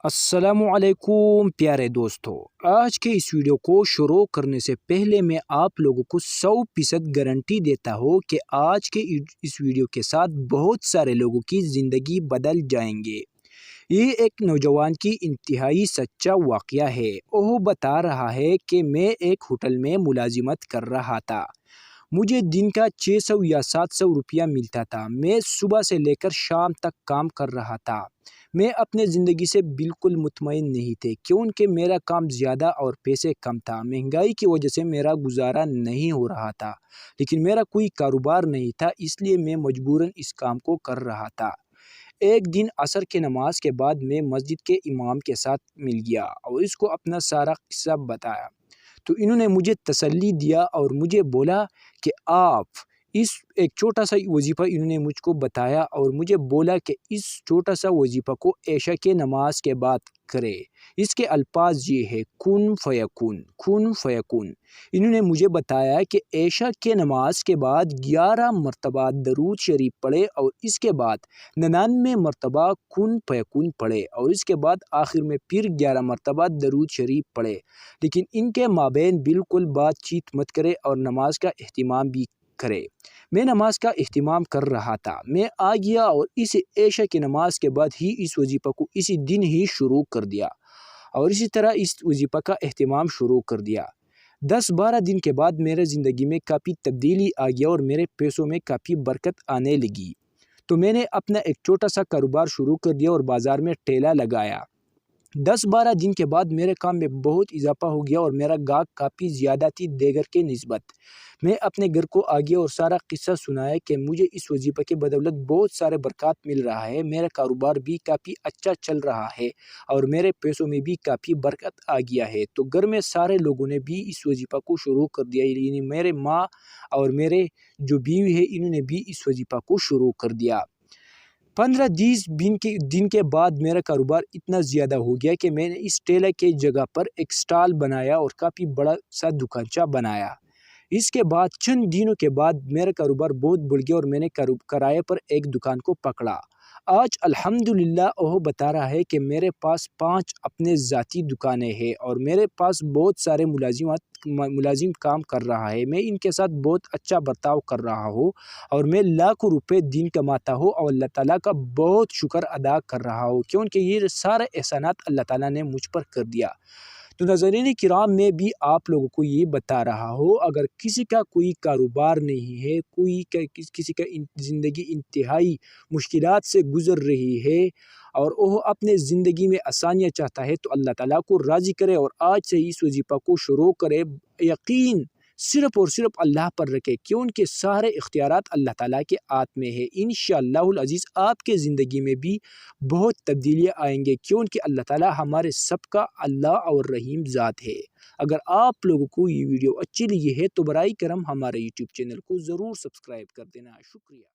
السلام علیکم پیارے دوستو، آج کے اس ویڈیو کو شروع کرنے سے پہلے میں آپ لوگوں کو 100% گارنٹی دیتا ہوں کہ آج کے اس ویڈیو کے ساتھ بہت سارے لوگوں کی زندگی بدل جائیں گے۔ یہ ایک نوجوان کی انتہائی سچا واقعہ ہے۔ وہ بتا رہا ہے کہ میں ایک ہوٹل میں ملازمت کر رہا تھا۔ مجھے دن کا 600 یا 700 روپیہ ملتا تھا۔ میں صبح سے لے کر شام تک کام کر رہا تھا۔ میں اپنے زندگی سے بالکل مطمئن نہیں تھے کیونکہ میرا کام زیادہ اور پیسے کم تھا۔ مہنگائی کی وجہ سے میرا گزارا نہیں ہو رہا تھا، لیکن میرا کوئی کاروبار نہیں تھا، اس لیے میں مجبوراً اس کام کو کر رہا تھا۔ ایک دن عصر کی نماز کے بعد میں مسجد کے امام کے ساتھ مل گیا اور اس کو اپنا سارا قصہ بتایا، تو انہوں نے مجھے تسلی دیا اور مجھے بولا کہ آپ اس ایک چھوٹا سا وظیفہ انہوں نے مجھ کو بتایا اور مجھے بولا کہ اس چھوٹا سا وظیفہ کو عشاء کے نماز کے بعد کرے۔ اس کے الفاظ یہ ہے کن فیکون، کن فیکون۔ انہوں نے مجھے بتایا کہ عشاء کے نماز کے بعد 11 مرتبہ درود شریف پڑھے اور اس کے بعد 99 مرتبہ کن فیکون پڑھے اور اس کے بعد آخر میں پھر 11 مرتبہ درود شریف پڑھے، لیکن ان کے مابین بالکل بات چیت مت کرے اور نماز کا اہتمام بھی کرے۔ میں نماز کا اہتمام کر رہا تھا۔ میں آ گیا اور اس عشاء کی نماز کے بعد ہی اس وظیفہ کو اسی دن ہی شروع کر دیا اور اسی طرح اس وظیفہ کا اہتمام شروع کر دیا۔ 10-12 دن کے بعد میرے زندگی میں کافی تبدیلی آ گیا اور میرے پیسوں میں کافی برکت آنے لگی۔ تو میں نے اپنا ایک چھوٹا سا کاروبار شروع کر دیا اور بازار میں ٹھیلا لگایا۔ 10-12 دن کے بعد میرے کام میں بہت اضافہ ہو گیا اور میرا گاہک کافی زیادہ تھی دیگر کے نسبت۔ میں اپنے گھر کو آ گیا اور سارا قصہ سنایا کہ مجھے اس وظیفہ کے بدولت بہت سارے برکات مل رہا ہے، میرا کاروبار بھی کافی اچھا چل رہا ہے اور میرے پیسوں میں بھی کافی برکت آ گیا ہے۔ تو گھر میں سارے لوگوں نے بھی اس وظیفہ کو شروع کر دیا، یعنی میرے ماں اور میرے جو بیوی ہے انہوں نے بھی اس وظیفہ کو شروع کر دیا۔ 15-20 دن کے بعد میرا کاروبار اتنا زیادہ ہو گیا کہ میں نے اس ٹھیلے کے جگہ پر ایک سٹال بنایا اور کافی بڑا سا دکانچہ بنایا۔ اس کے بعد چند دنوں کے بعد میرا کاروبار بہت بڑھ گیا اور میں نے کرائے پر ایک دکان کو پکڑا۔ آج الحمدللہ وہ بتا رہا ہے کہ میرے پاس 5 اپنے ذاتی دکانیں ہیں اور میرے پاس بہت سارے ملازم کام کر رہا ہے۔ میں ان کے ساتھ بہت اچھا برتاؤ کر رہا ہوں اور میں لاکھوں روپے دن کماتا ہوں اور اللہ تعالیٰ کا بہت شکر ادا کر رہا ہوں کیونکہ یہ سارے احسانات اللہ تعالیٰ نے مجھ پر کر دیا۔ تو ناظرین کرام، میں بھی آپ لوگوں کو یہ بتا رہا ہوں، اگر کسی کا کوئی کاروبار نہیں ہے، کسی کا زندگی انتہائی مشکلات سے گزر رہی ہے اور وہ اپنے زندگی میں آسانیاں چاہتا ہے، تو اللہ تعالیٰ کو راضی کرے اور آج سے اس وظیفہ کو شروع کرے۔ یقین صرف اور صرف اللہ پر رکھے کیونکہ سارے اختیارات اللہ تعالیٰ کے ہاتھ میں ہے۔ انشاءاللہ العزیز آپ کے زندگی میں بھی بہت تبدیلیاں آئیں گے کیونکہ اللہ تعالیٰ ہمارے سب کا اللہ اور رحیم ذات ہے۔ اگر آپ لوگوں کو یہ ویڈیو اچھی لگی ہے تو برائے کرم ہمارے یوٹیوب چینل کو ضرور سبسکرائب کر دینا۔ شکریہ۔